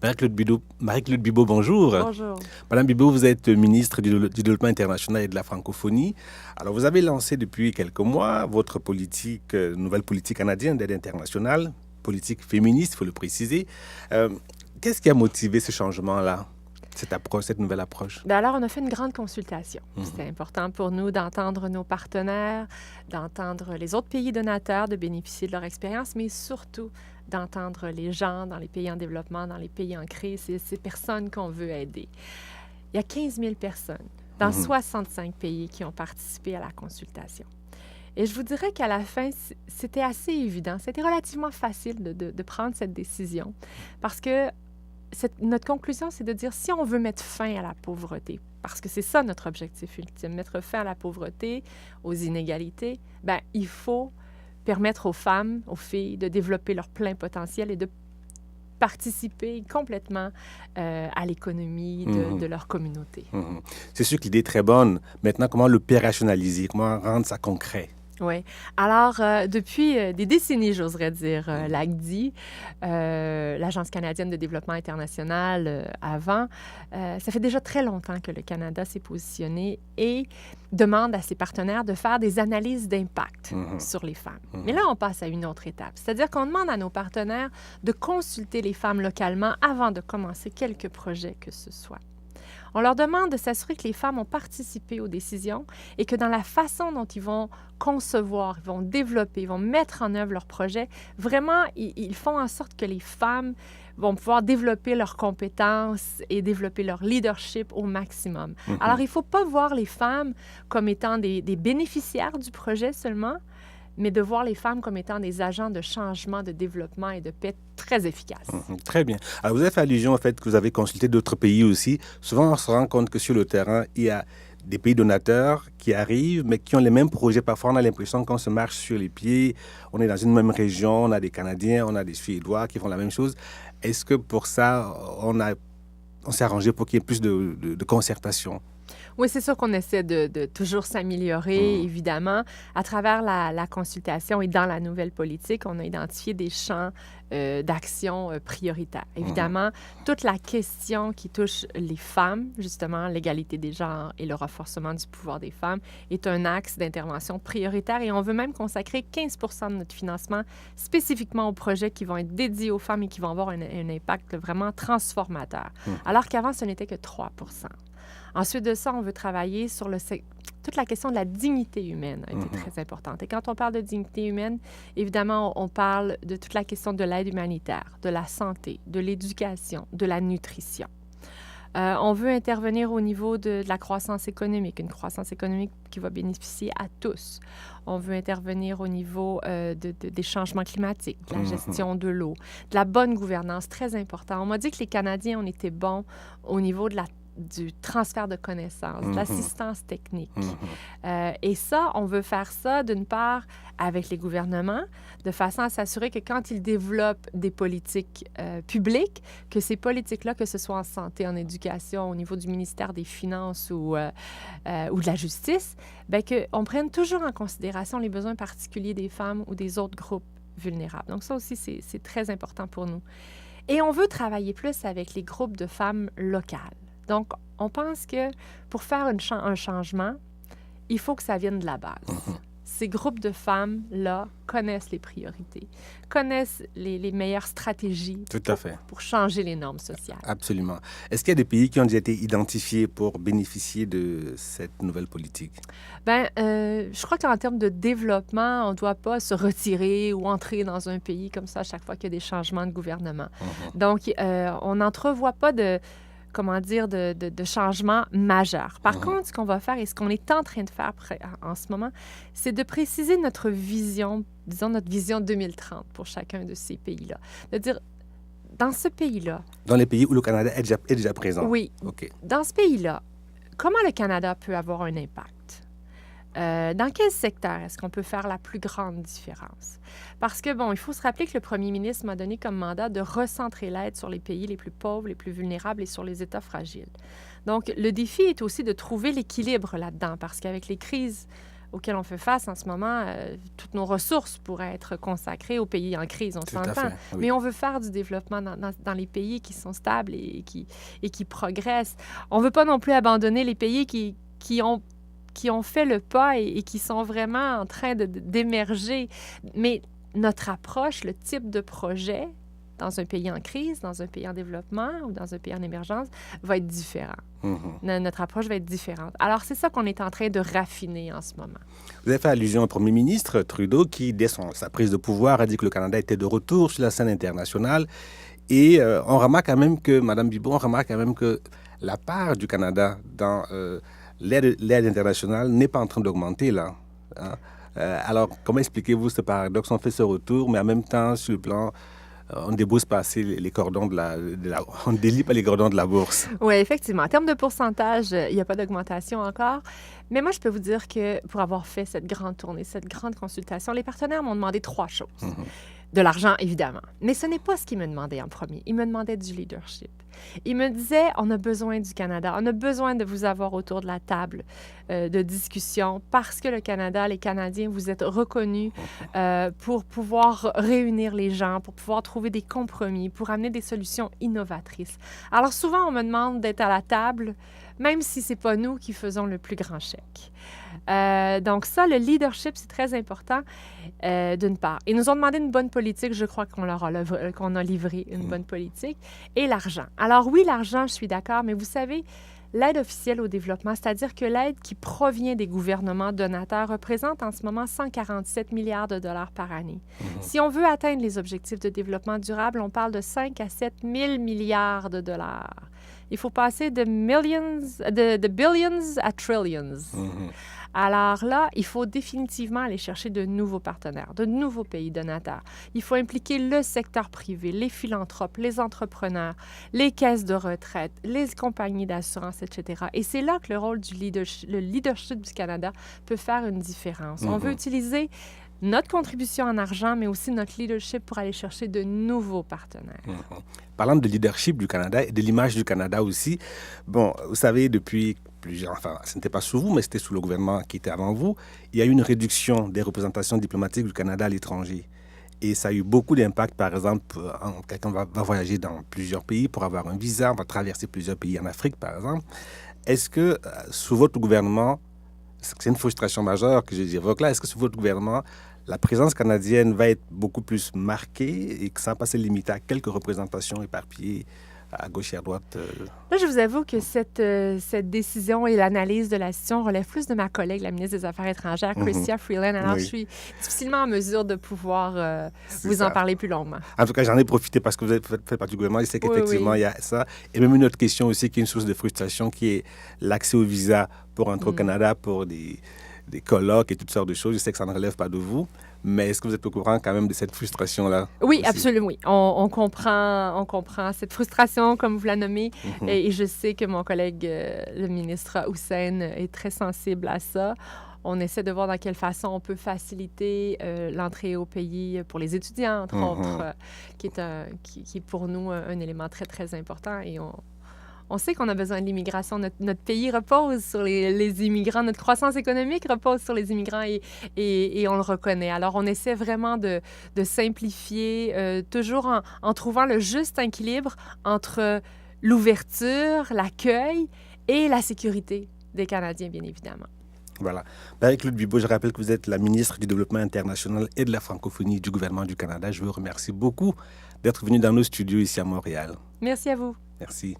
Marie-Claude Bibeau, bonjour. Bonjour. Madame Bibeau, vous êtes ministre du Développement international et de la francophonie. Alors, vous avez lancé depuis quelques mois votre politique, nouvelle politique canadienne d'aide internationale, politique féministe, il faut le préciser. Qu'est-ce qui a motivé ce changement-là, cette approche, cette nouvelle approche? Bien alors, on a fait une grande consultation. C'était important pour nous d'entendre nos partenaires, d'entendre les autres pays donateurs, de bénéficier de leur expérience, mais surtout d'entendre les gens dans les pays en développement, dans les pays en crise, ces personnes qu'on veut aider. Il y a 15 000 personnes dans 65 pays qui ont participé à la consultation. Et je vous dirais qu'à la fin, c'était assez évident. C'était relativement facile de prendre cette décision parce que notre conclusion, c'est de dire si on veut mettre fin à la pauvreté, parce que c'est ça notre objectif ultime, mettre fin à la pauvreté, aux inégalités, bien, il faut permettre aux femmes, aux filles de développer leur plein potentiel et de participer complètement à l'économie de leur communauté. C'est sûr que l'idée est très bonne. Maintenant, comment l'opérationnaliser? Comment rendre ça concret? Oui. Alors, depuis des décennies, j'oserais dire, l'ACDI, l'Agence canadienne de développement international avant, ça fait déjà très longtemps que le Canada s'est positionné et demande à ses partenaires de faire des analyses d'impact sur les femmes. Mais là, on passe à une autre étape. C'est-à-dire qu'on demande à nos partenaires de consulter les femmes localement avant de commencer quelque projet que ce soit. On leur demande de s'assurer que les femmes ont participé aux décisions et que dans la façon dont ils vont concevoir, ils vont développer, ils vont mettre en œuvre leurs projets, vraiment, ils font en sorte que les femmes vont pouvoir développer leurs compétences et développer leur leadership au maximum. Alors, il ne faut pas voir les femmes comme étant des bénéficiaires du projet seulement, mais de voir les femmes comme étant des agents de changement, de développement et de paix très efficaces. Très bien. Alors, vous avez fait allusion au fait que vous avez consulté d'autres pays aussi. Souvent, on se rend compte que sur le terrain, il y a des pays donateurs qui arrivent, mais qui ont les mêmes projets. Parfois, on a l'impression qu'on se marche sur les pieds. On est dans une même région, on a des Canadiens, on a des Suédois qui font la même chose. Est-ce que pour ça, on s'est arrangé pour qu'il y ait plus de concertation? Oui, c'est sûr qu'on essaie de toujours s'améliorer, évidemment. À travers la consultation et dans la nouvelle politique, on a identifié des champs d'action prioritaires. Évidemment, toute la question qui touche les femmes, justement, l'égalité des genres et le renforcement du pouvoir des femmes, est un axe d'intervention prioritaire et on veut même consacrer 15 % de notre financement spécifiquement aux projets qui vont être dédiés aux femmes et qui vont avoir un impact vraiment transformateur, alors qu'avant, ce n'était que 3 %. Ensuite de ça, on veut travailler sur toute la question de la dignité humaine a été très importante. Et quand on parle de dignité humaine, évidemment, on parle de toute la question de l'aide humanitaire, de la santé, de l'éducation, de la nutrition. On veut intervenir au niveau de la croissance économique, une croissance économique qui va bénéficier à tous. On veut intervenir au niveau des changements climatiques, de la gestion de l'eau, de la bonne gouvernance, très important. On m'a dit que les Canadiens, on était bons au niveau du transfert de connaissances, de l'assistance technique. Et ça, on veut faire ça, d'une part, avec les gouvernements, de façon à s'assurer que quand ils développent des politiques publiques, que ces politiques-là, que ce soit en santé, en éducation, au niveau du ministère des Finances ou de la Justice, bien qu'on prenne toujours en considération les besoins particuliers des femmes ou des autres groupes vulnérables. Donc ça aussi, c'est très important pour nous. Et on veut travailler plus avec les groupes de femmes locales. Donc, on pense que pour faire un changement, il faut que ça vienne de la base. Ces groupes de femmes-là connaissent les priorités, connaissent les meilleures stratégies pour changer les normes sociales. Absolument. Est-ce qu'il y a des pays qui ont déjà été identifiés pour bénéficier de cette nouvelle politique? Bien, je crois qu'en termes de développement, on ne doit pas se retirer ou entrer dans un pays comme ça à chaque fois qu'il y a des changements de gouvernement. Donc, on n'entrevoit pas de changements majeurs. Par contre, ce qu'on va faire et ce qu'on est en train de faire en ce moment, c'est de préciser notre vision, disons notre vision 2030 pour chacun de ces pays-là. De dire, dans ce pays-là... Dans les pays où le Canada est déjà présent? Oui. Okay. Dans ce pays-là, comment le Canada peut avoir un impact? Dans quel secteur est-ce qu'on peut faire la plus grande différence? Parce que, bon, il faut se rappeler que le premier ministre m'a donné comme mandat de recentrer l'aide sur les pays les plus pauvres, les plus vulnérables et sur les États fragiles. Donc, le défi est aussi de trouver l'équilibre là-dedans, parce qu'avec les crises auxquels on fait face en ce moment, toutes nos ressources pourraient être consacrées aux pays en crise, on s'entend. Oui. Mais on veut faire du développement dans les pays qui sont stables et qui progressent. On ne veut pas non plus abandonner les pays qui ont fait le pas et qui sont vraiment en train d'émerger. Mais notre approche, le type de projet dans un pays en crise, dans un pays en développement ou dans un pays en émergence, va être différent. Notre approche va être différente. Alors, c'est ça qu'on est en train de raffiner en ce moment. Vous avez fait allusion au premier ministre Trudeau qui, dès sa prise de pouvoir, a dit que le Canada était de retour sur la scène internationale. Et on remarque quand même que, Mme Bibeau, la part du Canada dans l'aide internationale n'est pas en train d'augmenter, là. Hein? Alors, comment expliquez-vous ce paradoxe? On fait ce retour, mais en même temps, sur le plan... on ne débousse pas assez les cordons on ne délie pas les cordons de la bourse. Oui, effectivement. En termes de pourcentage, il n'y a pas d'augmentation encore. Mais moi, je peux vous dire que pour avoir fait cette grande tournée, cette grande consultation, les partenaires m'ont demandé 3 choses. De l'argent, évidemment. Mais ce n'est pas ce qu'ils me demandaient en premier. Ils me demandaient du leadership. Ils me disaient, on a besoin du Canada. On a besoin de vous avoir autour de la table de discussion parce que le Canada, les Canadiens, vous êtes reconnus pour pouvoir réunir les gens, pour pouvoir trouver des compromis, pour amener des solutions innovatrices. Alors souvent, on me demande d'être à la table, même si ce n'est pas nous qui faisons le plus grand chèque. Donc ça, le leadership, c'est très important, d'une part. Ils nous ont demandé une bonne politique, je crois qu'on a livré une bonne politique, et l'argent. Alors oui, l'argent, je suis d'accord, mais vous savez, l'aide officielle au développement, c'est-à-dire que l'aide qui provient des gouvernements donateurs représente en ce moment 147 milliards de dollars par année. Si on veut atteindre les objectifs de développement durable, on parle de 5 à 7 000 milliards de dollars. Il faut passer de billions à trillions. Alors là, il faut définitivement aller chercher de nouveaux partenaires, de nouveaux pays donateurs. Il faut impliquer le secteur privé, les philanthropes, les entrepreneurs, les caisses de retraite, les compagnies d'assurance, etc. Et c'est là que le rôle du leadership du Canada peut faire une différence. On veut utiliser notre contribution en argent, mais aussi notre leadership pour aller chercher de nouveaux partenaires. Parlant de leadership du Canada et de l'image du Canada aussi, bon, vous savez, depuis ce n'était pas sous vous, mais c'était sous le gouvernement qui était avant vous, il y a eu une réduction des représentations diplomatiques du Canada à l'étranger. Et ça a eu beaucoup d'impact. Par exemple, quelqu'un va voyager dans plusieurs pays pour avoir un visa, va traverser plusieurs pays en Afrique, par exemple. Est-ce que, sous votre gouvernement, c'est une frustration majeure que j'évoque là, est-ce que sous votre gouvernement, la présence canadienne va être beaucoup plus marquée et que ça va pas se limiter à quelques représentations éparpillées à gauche et à droite? Là, je vous avoue que cette décision et l'analyse de la situation relève plus de ma collègue, la ministre des Affaires étrangères, Chrystia Freeland. Alors, je suis difficilement en mesure de pouvoir vous en parler plus longuement. En tout cas, j'en ai profité parce que vous avez fait partie du gouvernement. Je sais qu'effectivement, il y a ça. Et même une autre question aussi qui est une source de frustration, qui est l'accès au visa pour entrer au Canada pour des colloques et toutes sortes de choses. Je sais que ça ne relève pas de vous. Mais est-ce que vous êtes au courant quand même de cette frustration-là? Oui, aussi? Absolument, oui. On comprend cette frustration, comme vous la nommez, et je sais que mon collègue, le ministre Hussein, est très sensible à ça. On essaie de voir dans quelle façon on peut faciliter l'entrée au pays pour les étudiants, entre autres, qui est pour nous un élément très, très important. Et on sait qu'on a besoin de l'immigration. Notre pays repose sur les immigrants. Notre croissance économique repose sur les immigrants et on le reconnaît. Alors, on essaie vraiment de simplifier, toujours en trouvant le juste équilibre entre l'ouverture, l'accueil et la sécurité des Canadiens, bien évidemment. Voilà. Marie-Claude Bibeau, je rappelle que vous êtes la ministre du Développement international et de la francophonie du gouvernement du Canada. Je vous remercie beaucoup d'être venue dans nos studios ici à Montréal. Merci à vous. Merci.